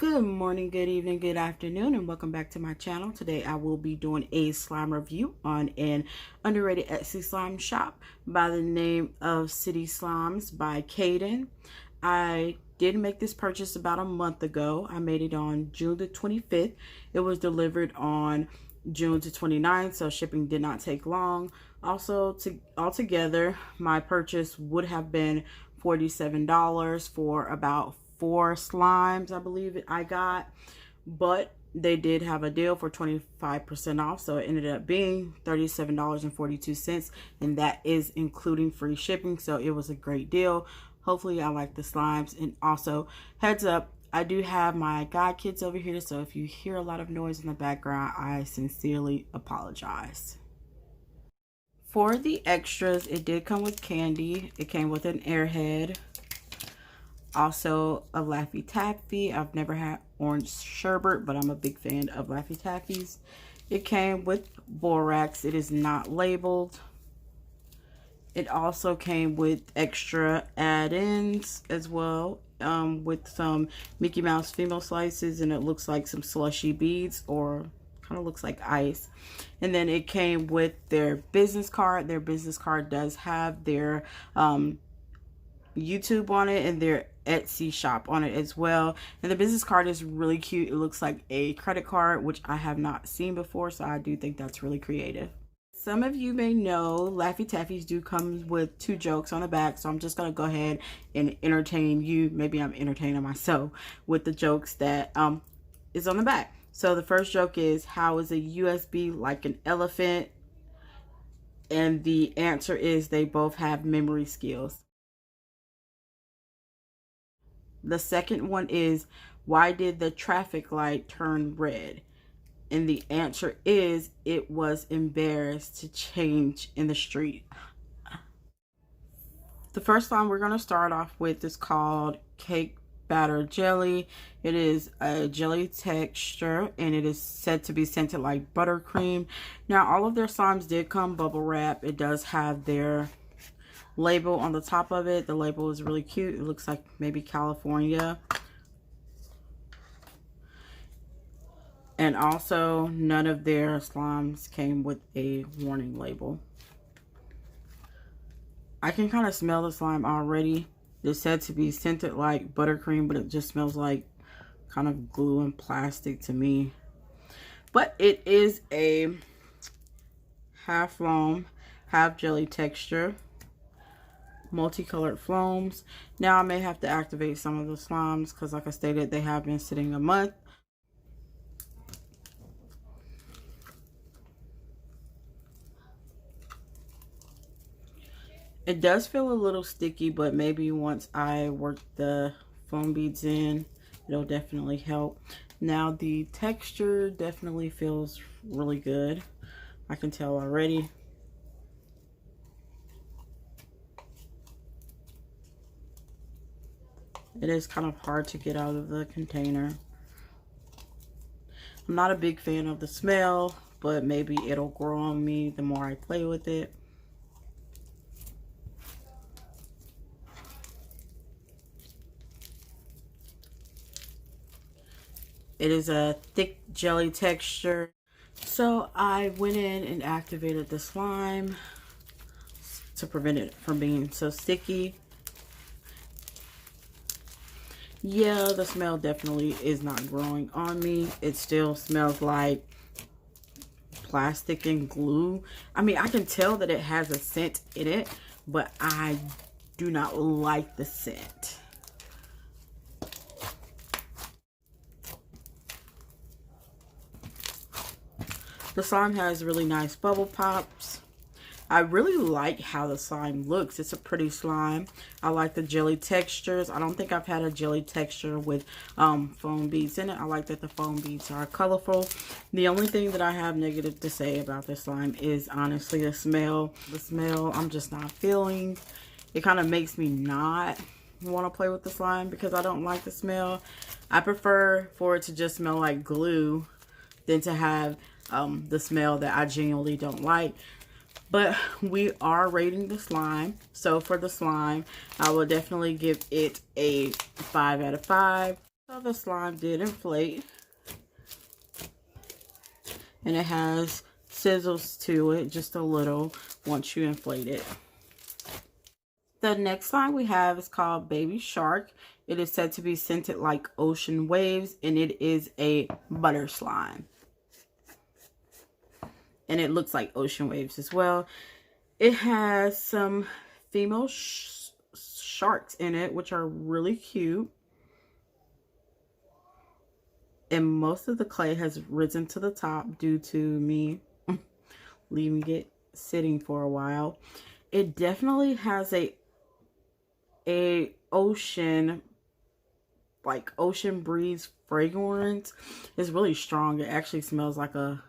Good morning, good evening, good afternoon, and welcome back to my channel. Today I will be doing a slime review on an underrated Etsy slime shop by the name of City Slimes by Kaiden. I did make this purchase about a month ago. I made it on June the 25th. It was delivered on June the 29th, so shipping did not take long. Also, altogether, my purchase would have been $47 for about 4 slimes, I believe I got, but they did have a deal for 25% off, so it ended up being $37.42, and that is including free shipping, so it was a great deal. Hopefully I like the slimes. And also, heads up, I do have my god kids over here, so if you hear a lot of noise in the background, I sincerely apologize. For the extras, it did come with candy. It came with an airhead, also a Laffy Taffy. I've never had orange sherbet, but I'm a big fan of Laffy Taffies. It came with borax. It is not labeled. It also came with extra add-ins as well, with some Mickey Mouse female slices, and it looks like some slushy beads, or kind of looks like ice. And then it came with their business card. Their business card does have their YouTube on it and their Etsy shop on it as well. And the business card is really cute. It looks like a credit card, which I have not seen before, so I do think that's really creative. Some of you may know Laffy Taffies do come with 2 jokes on the back, so I'm just going to go ahead and entertain you. Maybe I'm entertaining myself with the jokes that is on the back. So the first joke is, how is a USB like an elephant? And the answer is, they both have memory skills. The second one is, why did the traffic light turn red? And the answer is, it was embarrassed to change in the street. The first slime we're going to start off with is called Cake Batter Jelly. It is a jelly texture, and it is said to be scented like buttercream. Now, all of their slimes did come bubble wrap. It does have their label on the top of it. The label is really cute. It looks like maybe California. And also, none of their slimes came with a warning label. I can kind of smell the slime already. It's said to be scented like buttercream, but it just smells like kind of glue and plastic to me. But it is a half foam, half jelly texture. Multicolored foams. Now I may have to activate some of the slimes because, like I stated, they have been sitting a month. It does feel a little sticky, but maybe once I work the foam beads in, it'll definitely help. Now the texture definitely feels really good. I can tell already. It is kind of hard to get out of the container. I'm not a big fan of the smell, but maybe it'll grow on me the more I play with it. It is a thick jelly texture. So I went in and activated the slime to prevent it from being so sticky. Yeah, the smell definitely is not growing on me. It still smells like plastic and glue. I mean, I can tell that it has a scent in it, but I do not like the scent. The slime has really nice bubble pops. I really like how the slime looks. It's a pretty slime. I like the jelly textures. I don't think I've had a jelly texture with foam beads in it. I like that the foam beads are colorful. The only thing that I have negative to say about this slime is honestly the smell. The smell I'm just not feeling. It kind of makes me not want to play with the slime because I don't like the smell. I prefer for it to just smell like glue than to have the smell that I genuinely don't like. But we are rating the slime. So for the slime, I will definitely give it a 5 out of 5. So the slime did inflate, and it has sizzles to it just a little once you inflate it. The next slime we have is called Baby Shark. It is said to be scented like ocean waves, and it is a butter slime. And it looks like ocean waves as well. It has some female sharks in it, which are really cute. And most of the clay has risen to the top due to me leaving it sitting for a while. It definitely has a ocean, like ocean breeze fragrance. It's really strong. It actually smells like a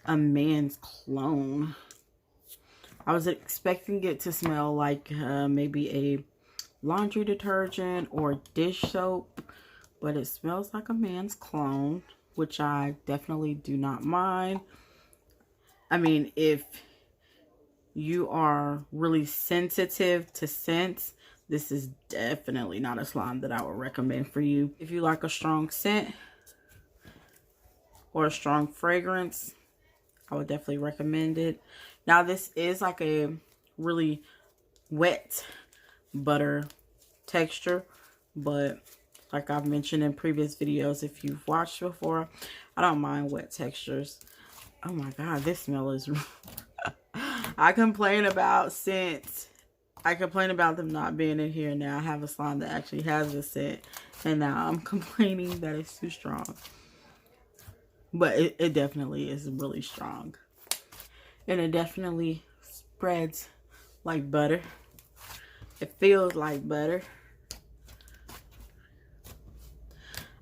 man's cologne. I was expecting it to smell like maybe a laundry detergent or dish soap, but it smells like a man's cologne, which I definitely do not mind. I mean, if you are really sensitive to scents, this is definitely not a slime that I would recommend for you. If you like a strong scent or a strong fragrance, I would definitely recommend it. Now, this is like a really wet butter texture, but like I've mentioned in previous videos, if you've watched before, I don't mind wet textures. Oh my God, this smell is... I complain about scents. I complain about them not being in here. Now I have a slime that actually has a scent, and now I'm complaining that it's too strong. But it definitely is really strong. And it definitely spreads like butter. It feels like butter.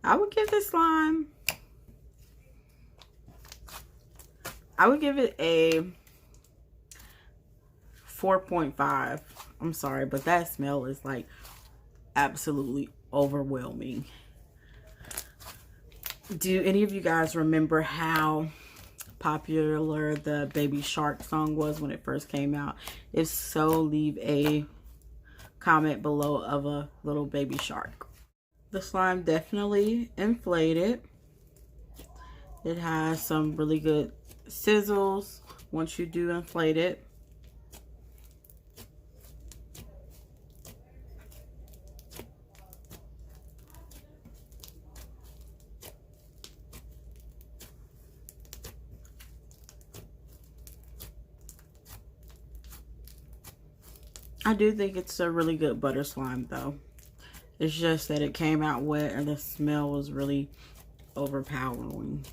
I would give this slime, I would give it a 4.5. I'm sorry, but that smell is like absolutely overwhelming. Do any of you guys remember how popular the Baby Shark song was when it first came out? If so, leave a comment below of a little baby shark. The slime definitely inflated. It has some really good sizzles once you do inflate it. I do think it's a really good butter slime though. It's just that it came out wet and the smell was really overpowering.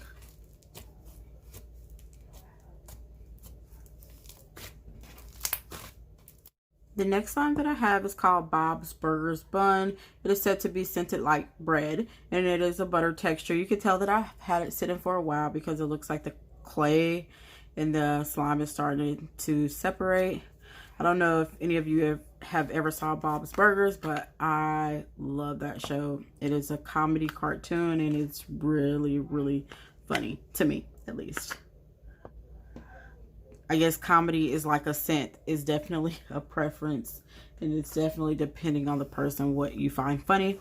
The next slime that I have is called Bob's Burgers Bun. It is said to be scented like bread, and it is a butter texture. You can tell that I've had it sitting for a while because it looks like the clay and the slime is starting to separate. I don't know if any of you have ever saw Bob's Burgers, but I love that show. It is a comedy cartoon, and it's really, really funny, to me at least. I guess comedy is like a scent. It's definitely a preference, and it's definitely depending on the person what you find funny.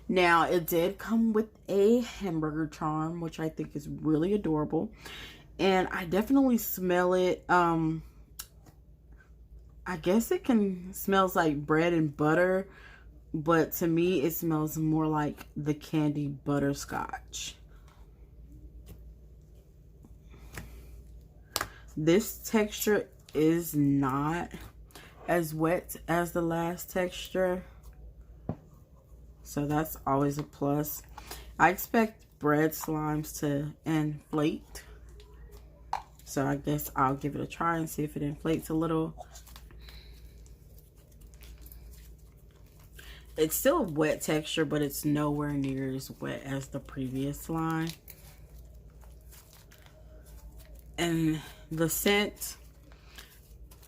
Now, it did come with a hamburger charm, which I think is really adorable, and I definitely smell it. I guess it smells like bread and butter, but to me it smells more like the candy butterscotch. This texture is not as wet as the last texture, so that's always a plus. I expect bread slimes to inflate, so I guess I'll give it a try and see if it inflates a little. It's still a wet texture, but it's nowhere near as wet as the previous slime. And the scent,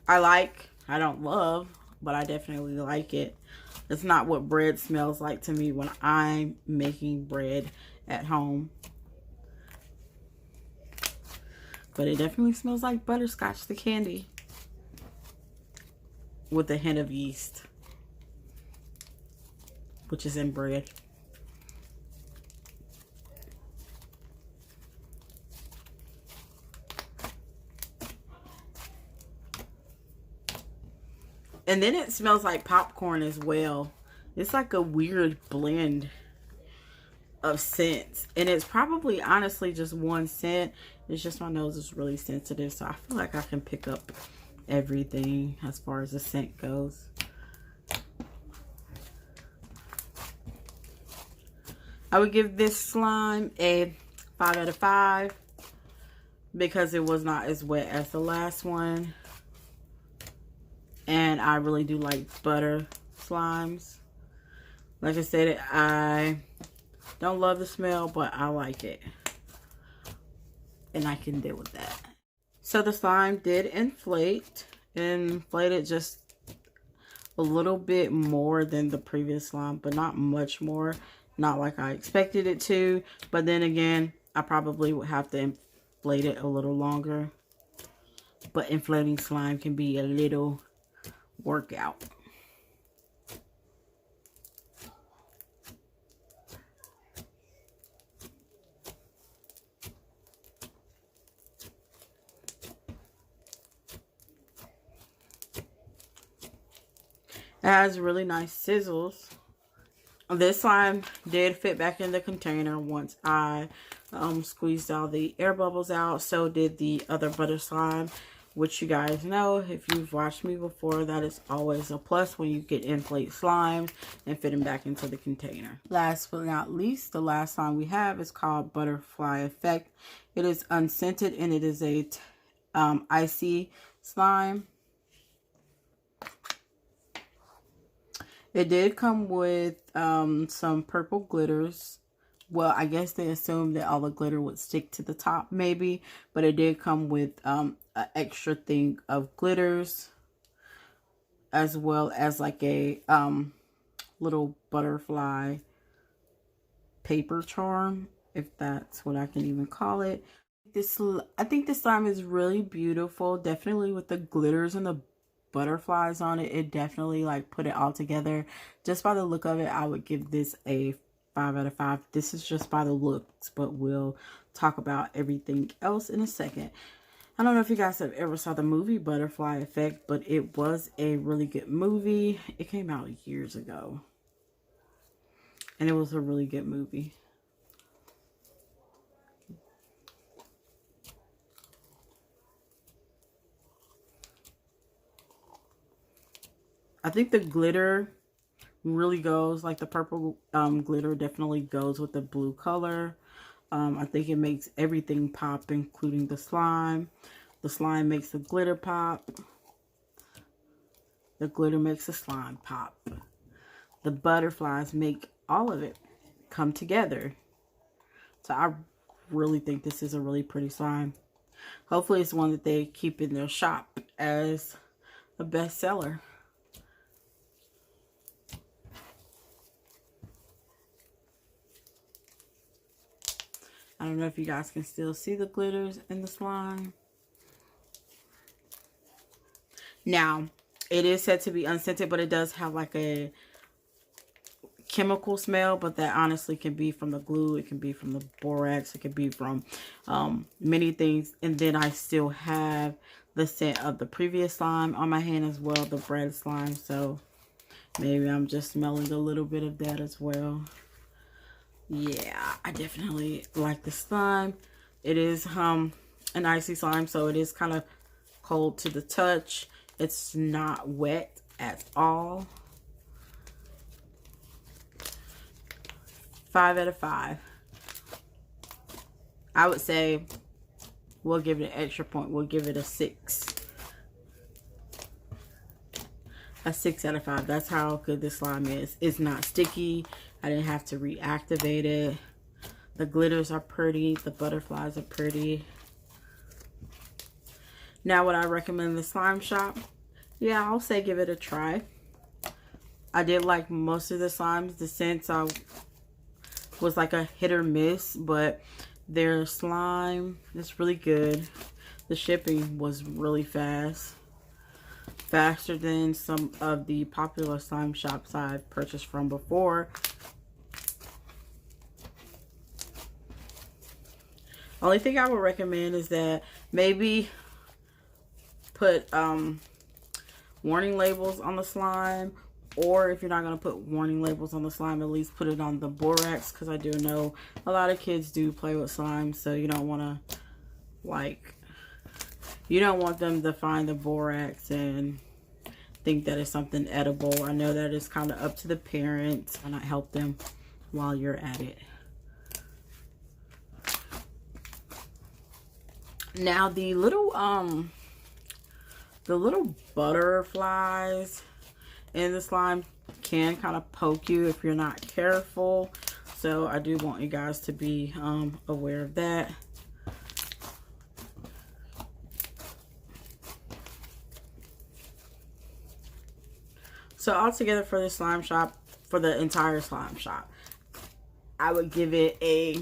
I don't love, but I definitely like it. It's not what bread smells like to me when I'm making bread at home. But it definitely smells like butterscotch, the candy, with a hint of yeast, which is in bread. And then it smells like popcorn as well. It's like a weird blend of scents. And it's probably honestly just one scent. It's just my nose is really sensitive. So I feel like I can pick up everything as far as the scent goes. I would give this slime a 5 out of 5 because it was not as wet as the last one. And I really do like butter slimes. Like I said, I don't love the smell, but I like it. And I can deal with that. So the slime did inflate. Inflated just a little bit more than the previous slime, but not much more. Not like I expected it to. But then again, I probably would have to inflate it a little longer. But inflating slime can be a little workout. It has really nice sizzles. This slime did fit back in the container once I squeezed all the air bubbles out. So did the other butter slime, which you guys know, if you've watched me before, that is always a plus when you get inflate slimes and fit them back into the container. Last but not least, the last slime we have is called Butterfly Effect. It is unscented and it is a icy slime. It did come with some purple glitters. Well, I guess they assumed that all the glitter would stick to the top, maybe. But it did come with an extra thing of glitters, as well as like a little butterfly paper charm, if that's what I can even call it. I think this slime is really beautiful. Definitely with the glitters and the butterflies on it, it definitely like put it all together. Just by the look of it, I would give this a 5 out of 5. This is just by the looks, but we'll talk about everything else in a second. I don't know if you guys have ever saw the movie Butterfly Effect, but it was a really good movie. It came out years ago, and it was a really good movie. I think the glitter really goes, like the purple glitter definitely goes with the blue color. I think it makes everything pop, including the slime. The slime makes the glitter pop. The glitter makes the slime pop. The butterflies make all of it come together. So I really think this is a really pretty slime. Hopefully it's one that they keep in their shop as a bestseller. I don't know if you guys can still see the glitters in the slime. Now, it is said to be unscented, but it does have like a chemical smell, but that honestly can be from the glue. It can be from the borax. It can be from many things. And then I still have the scent of the previous slime on my hand as well, the bread slime. So maybe I'm just smelling a little bit of that as well. Yeah, I definitely like the slime. It is an icy slime, so it is kind of cold to the touch. It's not wet at all. 5 out of 5. I would say we'll give it an extra point. We'll give it a 6. A 6 out of 5. That's how good this slime is. It's not sticky. I didn't have to reactivate it. The glitters are pretty. The butterflies are pretty. Now, would I recommend the slime shop? Yeah, I'll say give it a try. I did like most of the slimes. The scents was like a hit or miss, but their slime is really good. The shipping was really fast. Faster than some of the popular slime shops I've purchased from before. Only thing I would recommend is that maybe put warning labels on the slime, or if you're not going to put warning labels on the slime, at least put it on the borax, because I do know a lot of kids do play with slime, so you don't want to, like, you don't want them to find the borax and think that it's something edible. I know that it's kind of up to the parents, and not help them while you're at it. Now the little butterflies in the slime can kind of poke you if you're not careful, so I do want you guys to be aware of that. So altogether for the slime shop, for the entire slime shop, I would give it a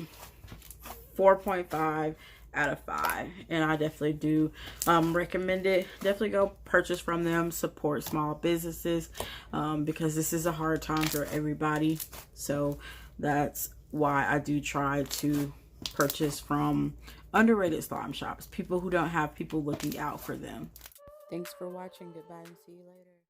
4.5 out of 5, and I definitely do recommend it. Definitely go purchase from them, support small businesses, because this is a hard time for everybody. So that's why I do try to purchase from underrated slime shops, people who don't have people looking out for them. Thanks for watching. Goodbye and see you later.